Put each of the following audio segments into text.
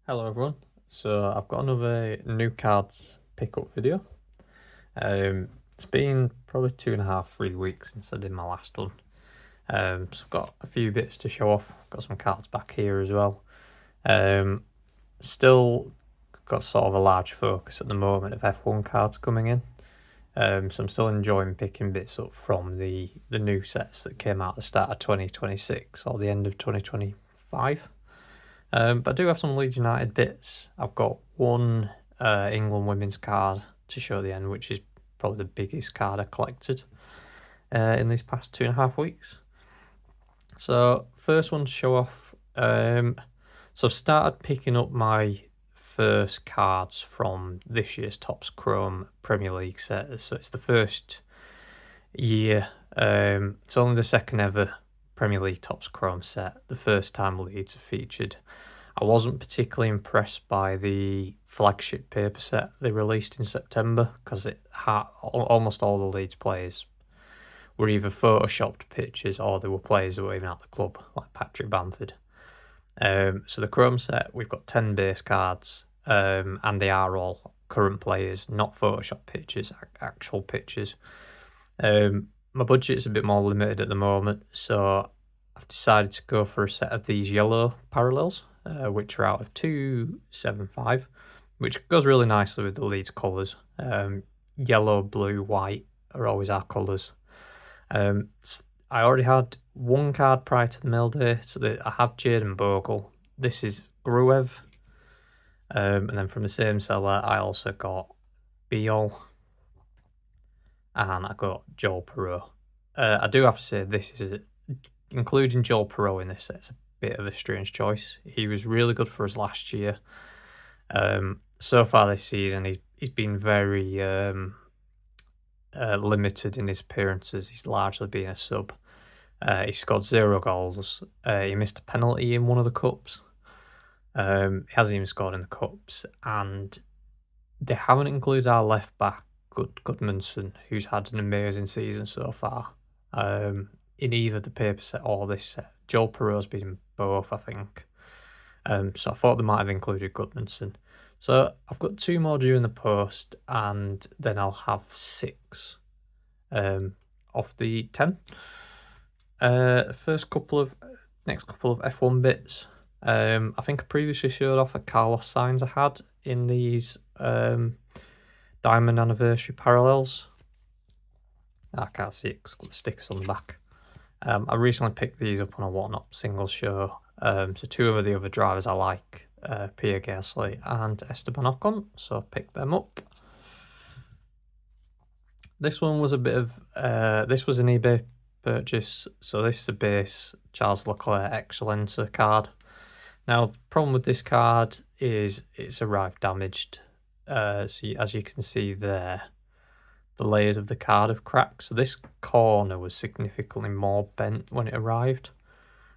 Hello everyone. So I've got another new cards pickup video. It's been probably 2.5, 3 weeks since I did my last one. So I've got a few bits to show off. Got some cards back here as well. Still got sort of a large focus at the moment of F1 cards coming in. So I'm still enjoying picking bits up from the new sets that came out at the start of 2026 or the end of 2025. But I do have some Leeds United bits. I've got one England women's card to show at the end, which is probably the biggest card I collected in these past 2.5 weeks. So first one to show off. So I've started picking up my first cards from this year's Topps Chrome Premier League set. So it's the first year. It's only the second ever Premier League Topps Chrome set. The first time Leeds are featured. I wasn't particularly impressed by the flagship paper set they released in September because it had almost all the Leeds players were either photoshopped pictures or they were players that were even at the club, like Patrick Bamford. So the Chrome set, we've got 10 base cards, and they are all current players, not Photoshop pictures, actual pictures. My budget's a bit more limited at the moment, so I've decided to go for a set of these yellow parallels, which are out of 275, which goes really nicely with the Leeds colours. Yellow, blue, white are always our colours. I already had one card prior to the mail day, so I have Jade and Bogle. This is Gruev. And then from the same seller, I also got Beal. And I got Joel Perreault. I do have to say, including Joel Perreault in this set, it's a bit of a strange choice. He was really good for us last year. So far this season, he's been very limited in his appearances. He's largely been a sub. He scored 0 goals. He missed a penalty in one of the cups. He hasn't even scored in the cups, and they haven't included our left back Goodmanson, who's had an amazing season so far. In either the paper set or this set. Joel Perreault's been in both, I think. So I thought they might have included Goodmanson. So I've got 2 more due in the post, and then I'll have 6 off the 10. Next couple of F1 bits. I think I previously showed off a Carlos Sainz I had in these Diamond Anniversary parallels. I can't see it because I've got the stickers on the back. I recently picked these up on a Whatnot singles show. So 2 of the other drivers I like, Pierre Gasly and Esteban Ocon, so I picked them up. This one was this was an eBay purchase. So this is a base Charles Leclerc Excellenza card. Now, the problem with this card is it's arrived damaged. As you can see there, the layers of the card have cracked. So this corner was significantly more bent when it arrived.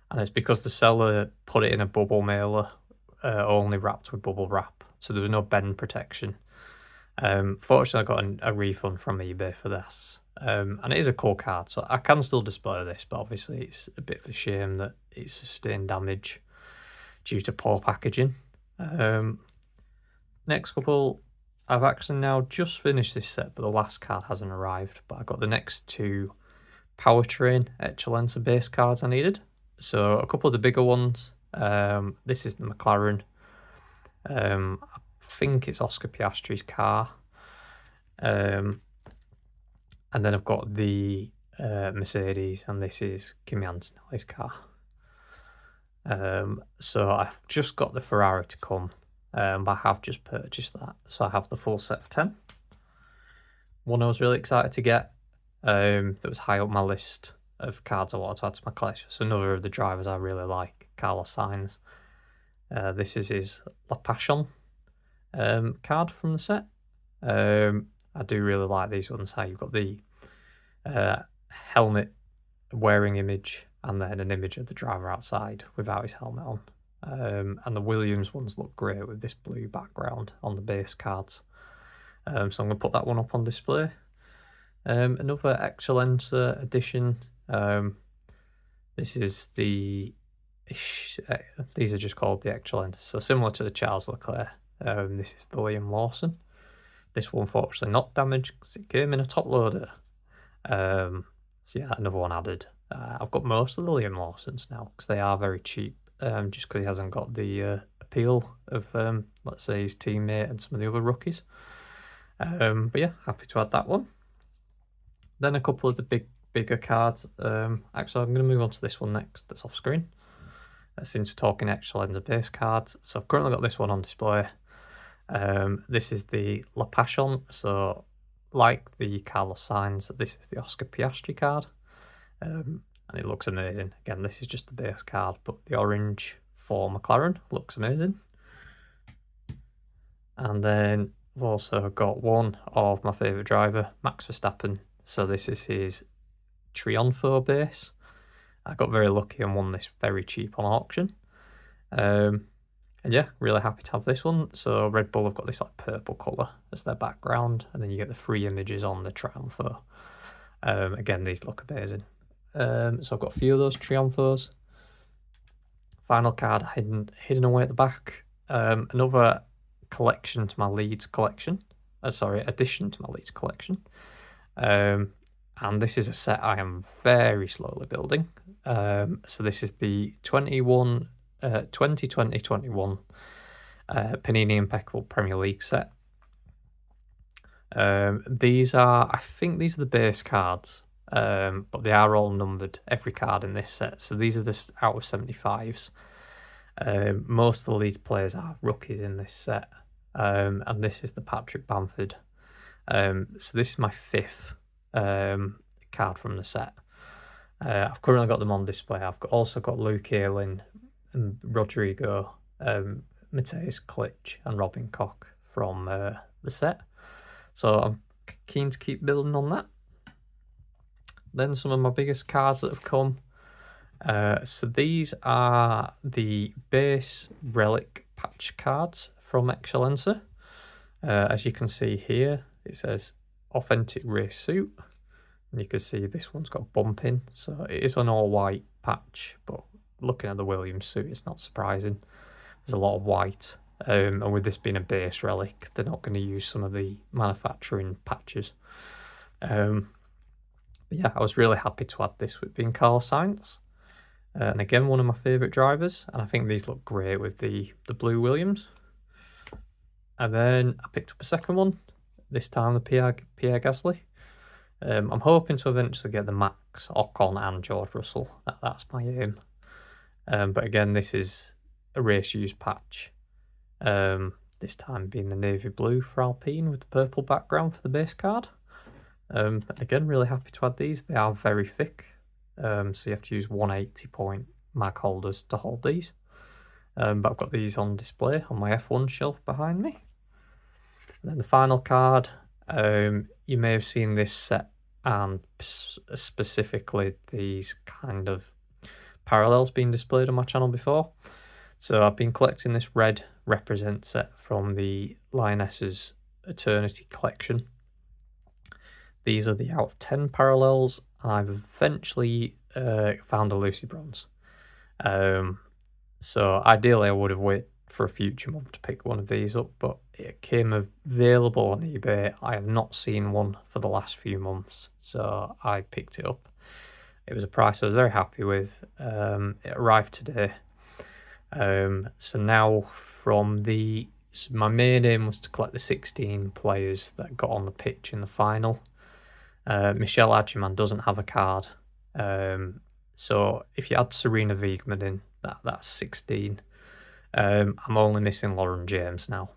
And it's because the seller put it in a bubble mailer, only wrapped with bubble wrap. So there was no bend protection. Fortunately, I got a refund from eBay for this. And it is a cool card, so I can still display this, but obviously it's a bit of a shame that it's sustained damage due to poor packaging. Next couple, I've actually now just finished this set, but the last card hasn't arrived. But I got the next 2 Powertrain Excellenza base cards I needed. So a couple of the bigger ones. This is the McLaren. I think it's Oscar Piastri's car. And then I've got the Mercedes, and this is Kimi Antonelli's car. So I've just got the Ferrari to come, but I have just purchased that. So I have the full set of 10. One I was really excited to get, that was high up my list of cards I wanted to add to my collection. So another of the drivers I really like, Carlos Sainz. This is his La Passion card from the set. I do really like these ones. How you've got the helmet wearing image, and then an image of the driver outside without his helmet on. And the Williams ones look great with this blue background on the base cards. So I'm going to put that one up on display. Another Excellenza edition. This is the these are just called the Excellences, so similar to the Charles Leclerc. This is the Liam Lawson. This one unfortunately not damaged because it came in a top loader. So yeah, another one added. I've got most of the Liam Lawsons now because they are very cheap, just because he hasn't got the appeal of, let's say, his teammate and some of the other rookies. But yeah, happy to add that one. Then a couple of the bigger cards. Actually, I'm going to move on to this one next that's off screen. Since we're talking Excellenza base cards. So I've currently got this one on display. This is the La Passion. So like the Carlos Sainz, this is the Oscar Piastri card. And it looks amazing. Again, this is just the base card, but the orange for McLaren looks amazing. And then I've also got one of my favourite driver, Max Verstappen. So this is his Triunfo base. I got very lucky and won this very cheap on auction. And yeah, really happy to have this one. So Red Bull have got this like purple colour as their background, and then you get the free images on the Triunfo. Again, these look amazing. So I've got a few of those Triunfos. Final card hidden away at the back. Another collection to my Leeds collection. Addition to my Leeds collection. And this is a set I am very slowly building. So this is the 2020-21 Panini Impeccable Premier League set. I think these are the base cards, but they are all numbered, every card in this set. So these are the out of 75s. Most of the Leeds players are rookies in this set. And this is the Patrick Bamford. So this is my 5th card from the set. I've currently got them on display. I've also got Luke Ayling and Rodrigo, Mateus Klitsch and Robin Koch from the set. So I'm keen to keep building on that. Then some of my biggest cards that have come. So these are the base relic patch cards from Excellenza. As you can see here, it says authentic race suit. And you can see this one's got bumping, so it is an all-white patch, but looking at the Williams suit, it's not surprising. There's a lot of white, and with this being a base relic, they're not going to use some of the manufacturing patches. But yeah, I was really happy to add this with being Carlos Sainz. And again, one of my favourite drivers, and I think these look great with the blue Williams. And then I picked up a second one, this time the Pierre Gasly. I'm hoping to eventually get the Max, Ocon and George Russell. That's my aim. But again, this is a race use patch. This time being the navy blue for Alpine with the purple background for the base card. Again, really happy to add these. They are very thick. So you have to use 180 point mag holders to hold these. But I've got these on display on my F1 shelf behind me. And then the final card. You may have seen this set and specifically these kind of parallels being displayed on my channel before. So I've been collecting this red represent set from the Lionesses Eternity collection. These are the out of 10 parallels, and I've eventually found a Lucy Bronze. So ideally I would have waited for a future month to pick one of these up, but it came available on eBay. I have not seen one for the last few months, so I picked it up. It was a price I was very happy with. It arrived today. So now my main aim was to collect the 16 players that got on the pitch in the final. Michelle Adjiman doesn't have a card. So if you add Serena Wiegman in, that's 16. I'm only missing Lauren James now.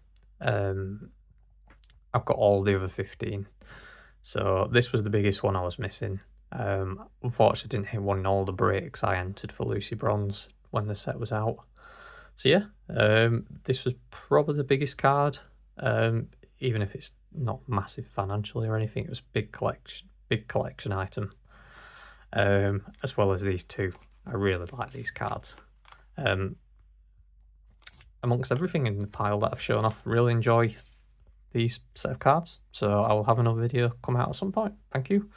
I've got all the other 15. So this was the biggest one I was missing. Unfortunately, didn't hit one in all the breaks I entered for Lucy Bronze when the set was out. So yeah, this was probably the biggest card. Even if it's not massive financially or anything, it was big collection item. As well as these two. I really like these cards. Amongst everything in the pile that I've shown off, really enjoy these set of cards. So I will have another video come out at some point. Thank you.